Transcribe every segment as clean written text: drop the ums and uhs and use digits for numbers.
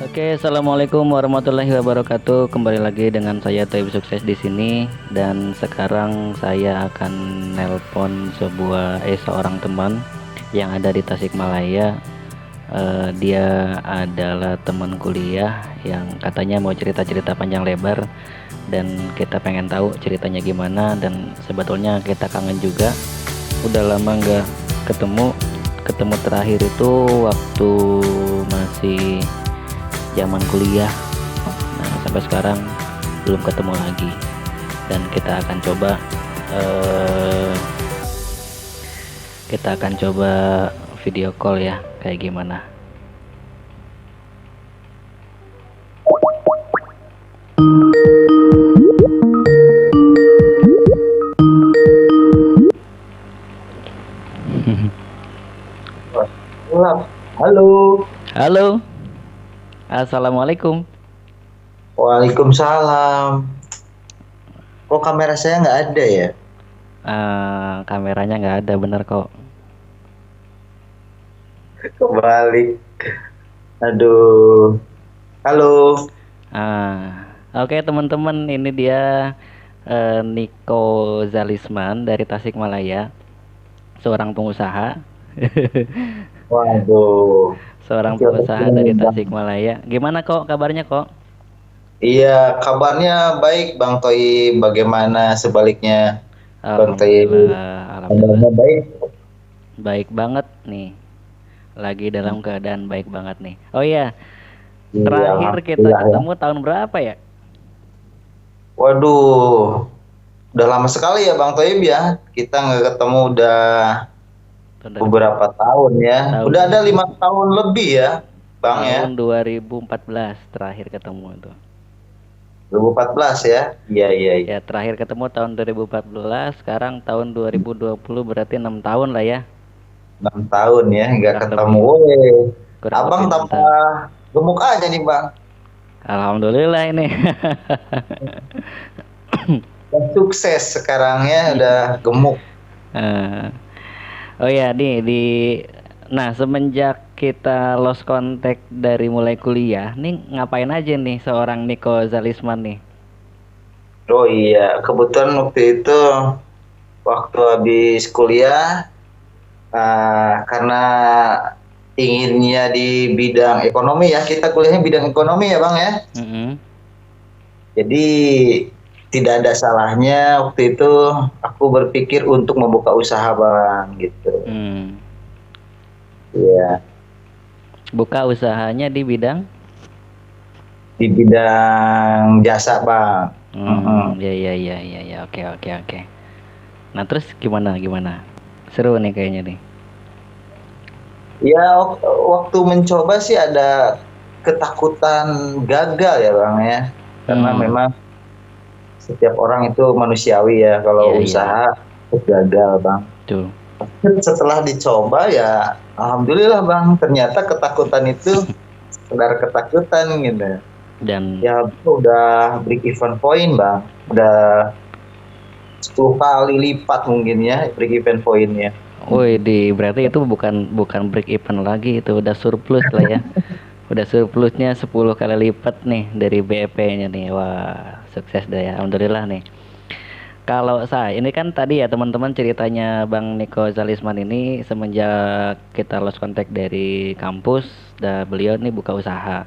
Oke, assalamualaikum warahmatullahi wabarakatuh. Kembali lagi dengan saya Toib Sukses di sini, dan sekarang saya akan nelpon seorang teman yang ada di Tasikmalaya. Dia adalah teman kuliah yang katanya mau cerita-cerita panjang lebar, dan kita pengen tahu ceritanya gimana. Dan sebetulnya kita kangen juga. Udah lama nggak ketemu. Ketemu terakhir itu waktu masih zaman kuliah. Nah, sampai sekarang belum ketemu lagi, dan eh, kita akan coba video call ya, kayak gimana. Halo. Halo, assalamualaikum. Waalaikumsalam. Kok kamera saya nggak ada ya? Kameranya nggak ada, bener kok. Kebalik. Aduh. Halo. Oke, teman-teman, ini dia Niko Zalisman dari Tasikmalaya, seorang pengusaha. Waduh. Seorang Kecil pengusaha kecil nih, dari Bang. Tasikmalaya. Gimana kok kabarnya kok? Iya, kabarnya baik, Bang Toi. Bagaimana sebaliknya, Bang Toi? Alhamdulillah, alhamdulillah. Kabarnya baik. Baik banget nih. Lagi dalam keadaan baik banget nih. Oh iya, Iya, terakhir kita alhamdulillah ya. ketemu tahun berapa ya? Waduh, udah lama sekali ya, Bang Toi ya. Kita nggak ketemu udah Tahun 2000, beberapa tahun ya. tahun Udah ada 5 tahun lebih ya, Bang ya. tahun 2014 terakhir ketemu itu. 2014 ya. Iya, iya, iya. Ya, terakhir ketemu tahun 2014, sekarang tahun 2020, berarti 6 tahun lah ya. 6 tahun ya nggak Kurang ketemu. lebih Woi, kurang abang lebih 6 tahun. tambah gemuk aja nih bang. Alhamdulillah ini. Dan sukses sekarang ya udah gemuk. Eh, Oh ya, nah, semenjak kita lost contact dari mulai kuliah, nih ngapain aja nih seorang Niko Zalisman nih? Oh iya, kebetulan waktu itu waktu habis kuliah karena inginnya di bidang ekonomi ya, kita kuliahnya bidang ekonomi ya bang ya. Mm-mm. Jadi tidak ada salahnya waktu itu aku berpikir untuk membuka usaha bang gitu. Hmm. Iya. Buka usahanya di bidang? Di bidang jasa bang. Mm-mm. Ya, ya, ya, ya, ya, oke, oke, oke. Nah, terus gimana, gimana? Seru nih kayaknya nih. Ya waktu mencoba sih ada ketakutan gagal ya bang ya, karena Hmm. memang setiap orang itu manusiawi ya, Iya, kalau iya, usaha gagal bang. tuh. Setelah dicoba ya alhamdulillah bang, ternyata ketakutan itu sekedar ketakutan gitu. Dan Ya udah break even point bang, udah 10 kali lipat mungkin ya break even pointnya. woi, berarti itu bukan bukan break even lagi, itu udah surplus lah ya. Udah surplusnya 10 kali lipat nih dari BEP-nya nih. Wah, sukses deh ya. Alhamdulillah nih. Kalau saya, ini kan tadi ya teman-teman, ceritanya Bang Niko Zalisman ini semenjak kita lost contact dari kampus, beliau nih buka usaha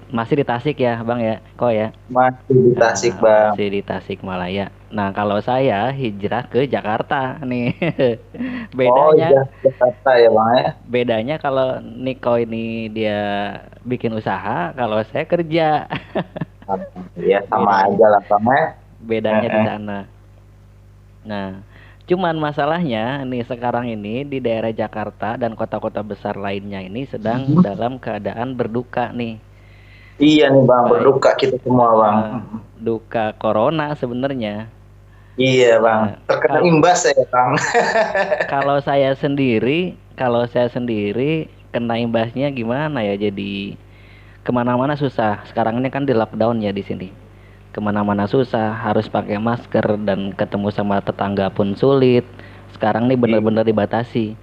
masih di Tasik ya, Bang ya, kok ya. Masih di Tasik bang. Masih di Tasikmalaya. Nah, kalau saya hijrah ke Jakarta nih. Oh Bedanya iya, Jakarta ya bang ya. bedanya kalau Niko ini dia bikin usaha, kalau saya kerja. Ya sama Bedanya aja lah Bang ya. bedanya di Heeh. sana. Nah, cuman masalahnya nih, sekarang ini di daerah Jakarta dan kota-kota besar lainnya ini sedang dalam keadaan berduka nih. Iya nih Bang, Baik, berduka kita semua Bang. duka corona sebenarnya. Iya Bang, Nah, terkena kal- imbas ya Bang. kalau saya sendiri kena imbasnya gimana ya? Jadi kemana-mana susah. Sekarang ini kan di lockdown ya di sini. Kemana-mana susah, harus pakai masker, dan ketemu sama tetangga pun sulit. Sekarang nih Iya. bener-bener dibatasi.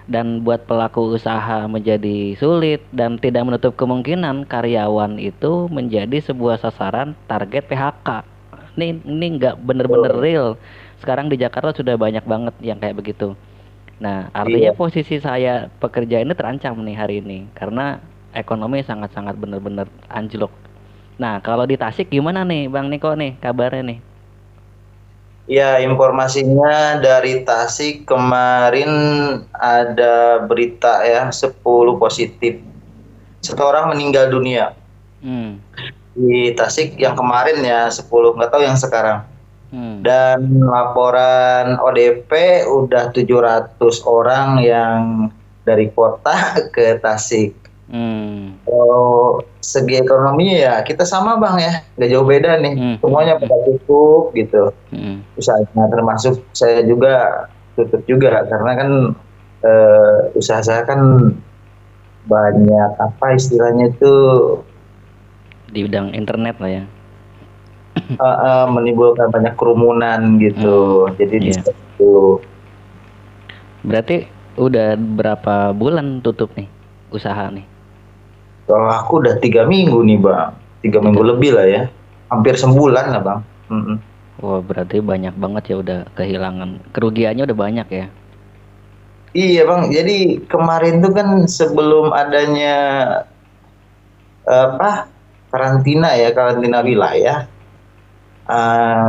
dan buat pelaku usaha menjadi sulit dan tidak menutup kemungkinan karyawan itu menjadi sebuah sasaran target PHK. Ini nggak bener-bener Betul. real. Sekarang di Jakarta sudah banyak banget yang kayak begitu. Nah, artinya Iya. posisi saya pekerja ini terancam nih hari ini karena ekonomi sangat-sangat bener-bener anjlok. Nah, kalau di Tasik gimana nih Bang Niko nih kabarnya nih? Ya, informasinya dari Tasik kemarin ada berita ya 10 positif. Satu orang meninggal dunia Hmm. di Tasik yang kemarin ya 10, nggak tahu yang sekarang. Hmm. Dan laporan ODP udah 700 orang yang dari kota ke Tasik. Hmm. Kalau segi ekonomi ya kita sama Bang ya, nggak jauh beda nih. Hmm. Hmm. Semuanya Hmm. pada tutup gitu. Hmm. Usahanya termasuk saya juga tutup juga karena kan usaha saya kan banyak apa istilahnya itu Di bidang internet lah ya. menimbulkan banyak kerumunan Hmm. gitu. Jadi di Iya. situ. Berarti udah berapa bulan tutup nih usaha nih? Kalau aku udah 3 minggu nih Bang, 3 minggu Tiga. lebih lah ya, hampir sebulan lah Bang. Mm-mm. Wah, berarti banyak banget ya udah kehilangan. Kerugiannya udah banyak ya. Iya Bang, jadi kemarin tuh kan sebelum adanya apa karantina ya, karantina Hmm. wilayah,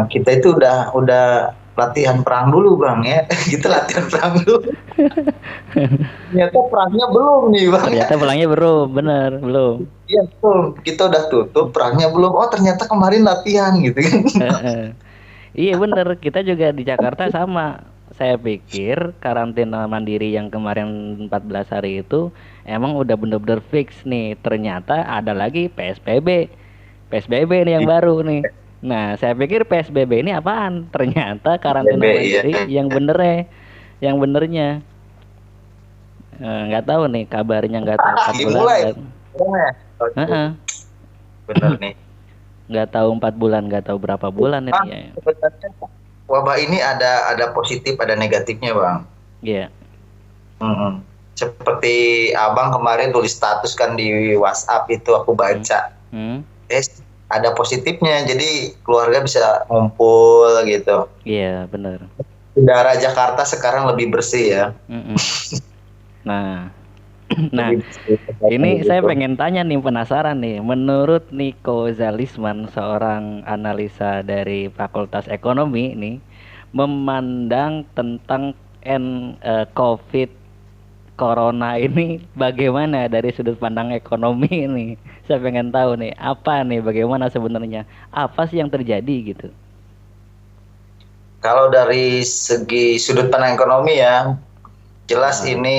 kita itu udah latihan perang dulu Bang ya. Kita latihan perang dulu. Ternyata perangnya belum nih Bang ya. Ternyata pulangnya belum, bener, belum. Iya betul, kita udah tutup, perangnya belum. Oh ternyata kemarin latihan gitu kan. Heeh. Iya bener, kita juga di Jakarta sama. Saya pikir karantina mandiri yang kemarin 14 hari itu emang udah bener-bener fix nih. Ternyata ada lagi PSBB. PSBB nih yang baru nih. Nah, saya pikir PSBB ini apaan? Ternyata karantina PSBB iya. mandiri yang benernya, yang benernya. Nggak tahu nih kabarnya nggak tahu 4 bulan Dimulai. nggak. Heeh. Bener nih. Nggak tahu 4 bulan nggak tahu berapa bulan ini ya. Sebenarnya wabah ini ada positif, ada negatifnya, Bang. Iya. Mm-mm. Seperti Abang kemarin tulis status kan di WhatsApp itu aku Hmm. baca. Hmm. Ada positifnya, jadi keluarga bisa ngumpul gitu. Iya bener. Udara Jakarta sekarang lebih bersih ya. Mm-mm. Nah, nah Lebih bersih ini saya gitu. pengen tanya nih, penasaran nih. Menurut Niko Zalisman, seorang analisa dari Fakultas Ekonomi nih, memandang tentang COVID Corona ini bagaimana dari sudut pandang ekonomi ini? Saya pengen tahu nih, apa nih, bagaimana sebenarnya? Apa sih yang terjadi gitu? Kalau dari segi sudut pandang ekonomi ya, jelas Ah. ini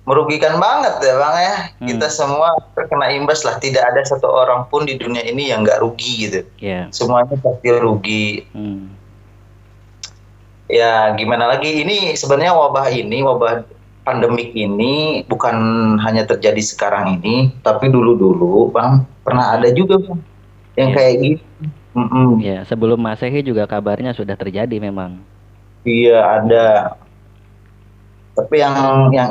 merugikan banget ya Bang ya. Kita Hmm. semua terkena imbas lah. Tidak ada satu orang pun di dunia ini yang nggak rugi gitu. Ya. Semuanya pasti rugi. Hmm. Ya gimana lagi? Ini sebenarnya wabah pandemik ini bukan hanya terjadi sekarang ini, tapi dulu-dulu Bang pernah Hmm. ada juga Bang yang Ya. kayak gitu. Mm-mm. Ya, sebelum Masehi juga kabarnya sudah terjadi memang. Iya ada. Tapi yang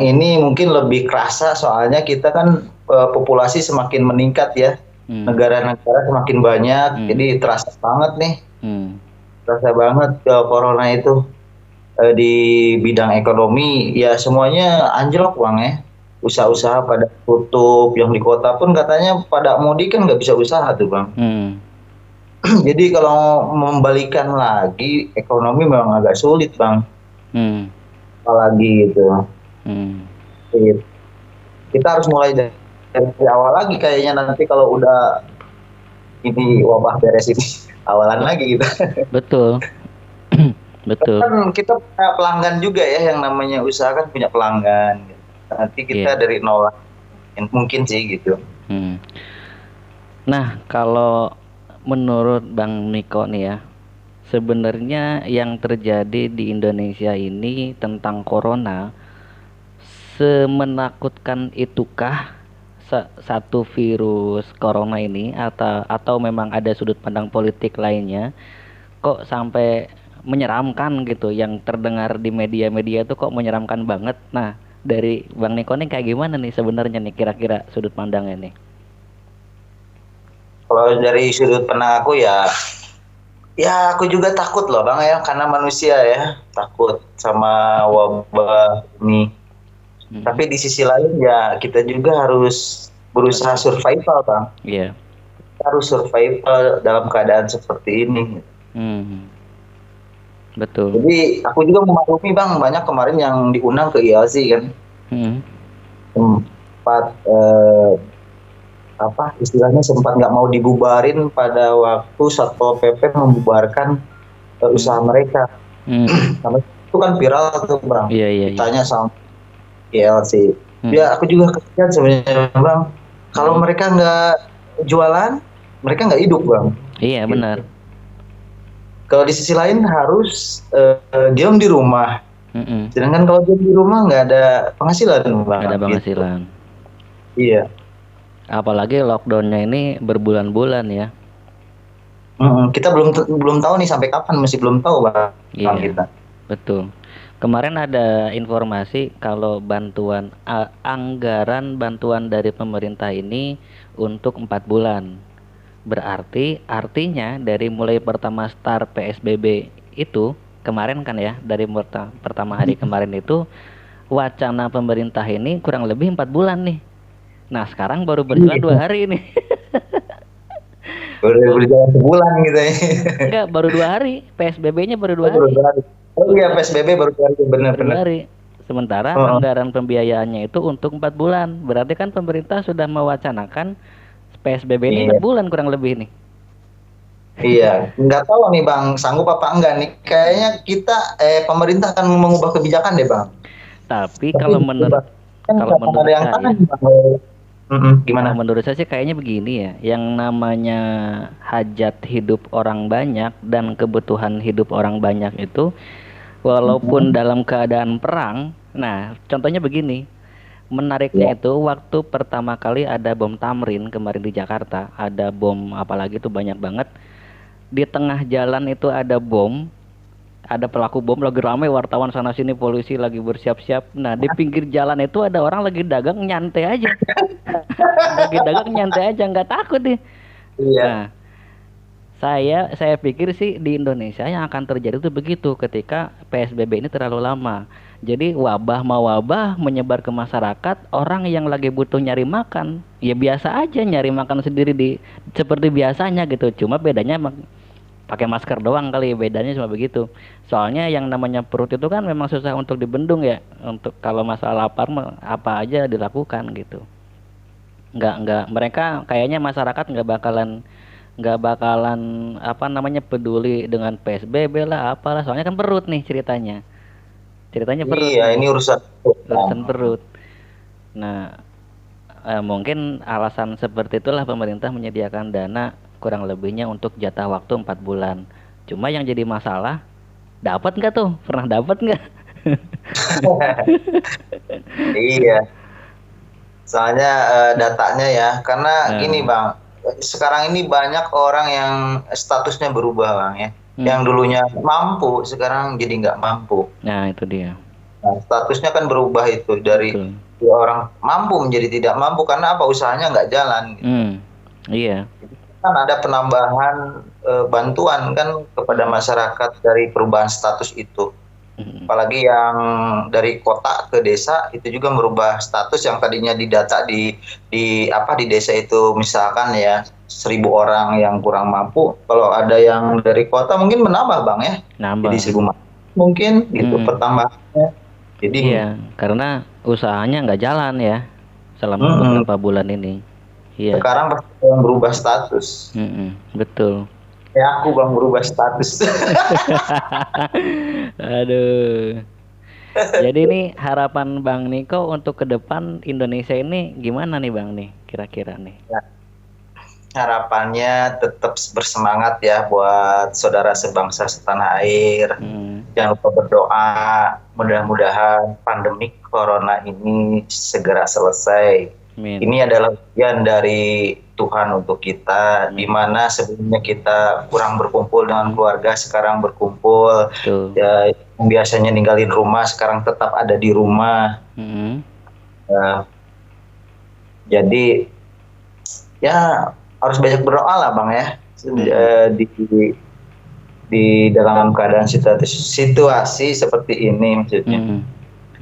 ini mungkin lebih kerasa soalnya kita kan populasi semakin meningkat ya. Hmm. Negara-negara semakin banyak, Hmm. jadi terasa banget nih. Hmm. Terasa banget corona itu di bidang ekonomi ya semuanya anjlok Bang ya. Usaha-usaha pada tutup, yang di kota pun katanya pada mudik kan nggak bisa usaha tuh Bang. Hmm. Jadi kalau membalikan lagi ekonomi memang agak sulit Bang. Hmm. Apalagi gitu. Hmm. Kita harus mulai dari awal lagi kayaknya nanti kalau udah ini wabah beres ini awalan lagi kita. Betul. Betul. Kan kita punya pelanggan juga ya yang namanya usaha kan punya pelanggan. Nanti kita Iya. dari nol mungkin sih gitu. Hmm. Nah, kalau menurut Bang Niko nih ya, sebenarnya yang terjadi di Indonesia ini tentang corona, semenakutkan itukah satu virus corona ini, atau memang ada sudut pandang politik lainnya? Kok sampai menyeramkan gitu, yang terdengar di media-media tuh kok menyeramkan banget. Nah, dari Bang Niko nih kayak gimana nih sebenarnya nih kira-kira sudut pandangnya nih? Kalau dari sudut pandang aku ya, ya aku juga takut loh Bang ya, karena manusia ya, takut sama wabah ini. Mm-mm. Tapi di sisi lain ya kita juga harus berusaha survival Bang. Iya. Kita harus survival dalam keadaan seperti ini. Hmm, betul. Jadi aku juga memaklumi Bang, banyak kemarin yang diundang ke ILC kan. Mm-mm. Sempat apa istilahnya sempat nggak mau dibubarin pada waktu Satpol PP membubarkan usaha Mm. mereka. Mm. Sampai itu kan viral tuh Bang. Iya, iya, iya. Ditanya sama ILC. Mm. Ya aku juga kasihan sebenarnya Bang. Kalau Mm. mereka nggak jualan, mereka nggak hidup Bang. Iya, benar. Gitu. Kalau di sisi lain harus diam di rumah. Mm-mm. Sedangkan kalau diam di rumah nggak ada penghasilan Nggak ada Bang. Gitu. penghasilan. Iya. Apalagi lockdownnya ini berbulan-bulan ya. Kita belum belum tahu nih sampai kapan, masih belum tahu Bang Iya, kita. betul. Kemarin ada informasi kalau anggaran bantuan dari pemerintah ini untuk 4 bulan. Berarti artinya dari mulai pertama start PSBB itu kemarin kan ya, dari pertama hari kemarin itu wacana pemerintah ini kurang lebih 4 bulan nih. Nah, sekarang baru berjalan 2 Iya. hari nih. Udah berjalan sebulan gitu ya. Enggak, baru 2 hari. PSBB-nya baru Oh, 2 baru hari. dua hari. Oh iya PSBB baru dua hari Baru 2 benar-benar. hari. Sementara Oh, anggaran pembiayaannya itu untuk 4 bulan. Berarti kan pemerintah sudah mewacanakan PSBB ini 4 iya. bulan kurang lebih nih. Iya, nggak tahu nih Bang, sanggup apa enggak nih? Kayaknya kita pemerintah akan mengubah kebijakan deh Bang. Tapi Tapi kalau menurut kebijakan kan kalau nggak akan ada menurut yang tahan saya, Bang. Gimana? kalau menurut saya sih kayaknya begini ya, yang namanya hajat hidup orang banyak dan kebutuhan hidup orang banyak itu walaupun Mm-mm. dalam keadaan perang, nah contohnya begini, menariknya Ya. itu waktu pertama kali ada bom Tamrin kemarin di Jakarta, ada bom apalagi itu banyak banget, di tengah jalan itu ada bom, ada pelaku bom lagi ramai wartawan sana sini polisi lagi bersiap-siap. Nah, di pinggir jalan itu ada orang lagi dagang nyantai aja. Lagi dagang nyantai aja nggak takut nih. Iya. Nah, saya pikir sih di Indonesia yang akan terjadi itu begitu ketika PSBB ini terlalu lama. Jadi wabah mau wabah menyebar ke masyarakat, orang yang lagi butuh nyari makan, ya biasa aja nyari makan sendiri di seperti biasanya gitu. Cuma bedanya pakai masker doang kali, bedanya cuma begitu. Soalnya yang namanya perut itu kan memang susah untuk dibendung ya. Untuk kalau masalah lapar apa aja dilakukan gitu. Nggak mereka kayaknya masyarakat nggak bakalan apa namanya peduli dengan PSBB lah apalah, soalnya kan perut nih ceritanya perut Iya, nih, ini urusan. urusan perut. Nah, mungkin alasan seperti itulah pemerintah menyediakan dana kurang lebihnya untuk jatah waktu 4 bulan. Cuma yang jadi masalah, dapat nggak tuh, pernah dapat nggak? Iya. Soalnya datanya ya, karena gini Nah, Bang, sekarang ini banyak orang yang statusnya berubah Bang ya. Yang hmm, dulunya mampu, sekarang jadi nggak mampu. nah itu dia, Nah, statusnya kan berubah itu dari betul. orang mampu menjadi tidak mampu karena apa usahanya nggak jalan gitu. Hmm, iya. Kan ada penambahan bantuan kan kepada Hmm, masyarakat dari perubahan status itu. hmm, Apalagi yang dari kota ke desa itu juga merubah status yang tadinya didata di apa di desa itu misalkan ya 1.000 orang yang kurang mampu, kalau ada yang dari kota mungkin menambah Bang ya, jadi nambah. 1.000 mungkin gitu Hmm, pertambahannya. Jadi iya, karena usahanya nggak jalan ya selama mm-mm, beberapa bulan ini. Iya, sekarang pasti yang berubah status. betul. Ya aku Bang berubah status. Aduh. Jadi ini harapan Bang Niko untuk ke depan Indonesia ini gimana nih Bang nih kira-kira nih? Harapannya tetap bersemangat ya buat saudara sebangsa setanah air. Hmm, Jangan lupa berdoa, mudah-mudahan pandemi corona ini segera selesai. Amin. Ini adalah bagian dari Tuhan untuk kita, di Amin. mana sebelumnya kita kurang berkumpul dengan Hmm, keluarga, sekarang berkumpul. betul. Ya, yang biasanya ninggalin rumah, sekarang tetap ada di rumah. Hmm, Ya, jadi ya harus banyak berdoa lah Bang ya. hmm, Di dalam keadaan situasi seperti ini maksudnya. hmm,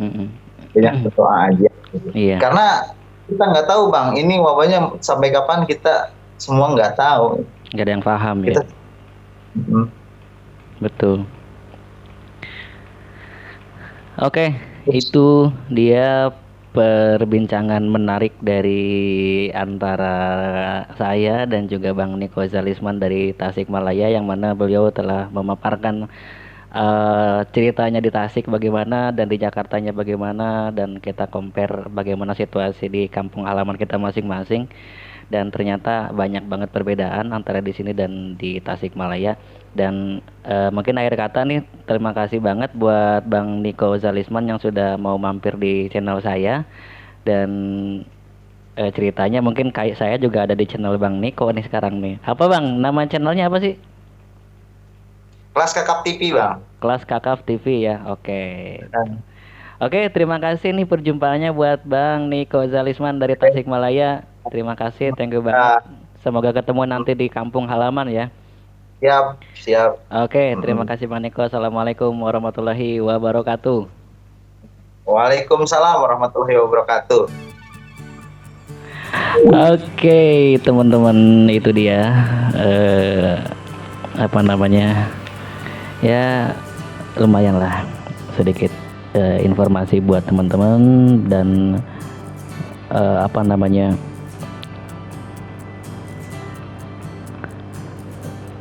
hmm. Banyak berdoa aja. Iya, Karena kita nggak tahu Bang, ini wabahnya sampai kapan kita semua nggak tahu. nggak ada yang paham ya. Kita mm, Betul. Oke, itu dia perbincangan menarik dari antara saya dan juga Bang Niko Zalisman dari Tasikmalaya, yang mana beliau telah memaparkan ceritanya di Tasik bagaimana dan di Jakartanya bagaimana, dan kita compare bagaimana situasi di kampung halaman kita masing-masing, dan ternyata banyak banget perbedaan antara di sini dan di Tasikmalaya. Dan mungkin akhir kata nih, terima kasih banget buat Bang Niko Zalisman yang sudah mau mampir di channel saya. Dan ceritanya mungkin kayak saya juga ada di channel Bang Niko nih sekarang nih. Apa Bang, nama channelnya apa sih? kelas kakap TV Bang. Kelas Kakap TV ya. Oke. Dan, Oke, terima kasih nih perjumpaannya buat Bang Niko Zalisman dari Tasikmalaya. Terima kasih, thank you banget. ya, Semoga ketemu nanti di kampung halaman ya. siap, siap. Oke, terima Mm-mm. kasih Bang Niko. Assalamualaikum warahmatullahi wabarakatuh. Waalaikumsalam warahmatullahi wabarakatuh. Oke, teman-teman, itu dia eh apa namanya? Ya, lumayan lah sedikit informasi buat teman-teman, dan apa namanya?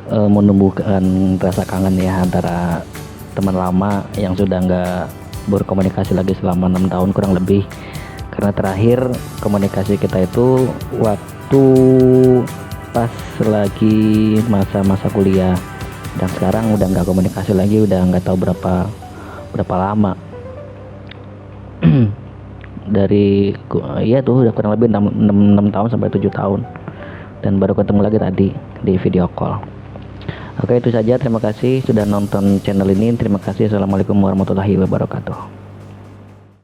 Menumbuhkan rasa kangen ya antara teman lama yang sudah nggak berkomunikasi lagi selama 6 tahun kurang lebih. Karena terakhir komunikasi kita itu waktu pas lagi masa-masa kuliah, dan sekarang udah nggak komunikasi lagi, udah nggak tahu berapa berapa lama. Dari iya tuh udah kurang lebih 6 tahun sampai 7 tahun, dan baru ketemu lagi tadi di video call. Oke, itu saja. Terima kasih sudah nonton channel ini. Terima kasih. Assalamualaikum warahmatullahi wabarakatuh.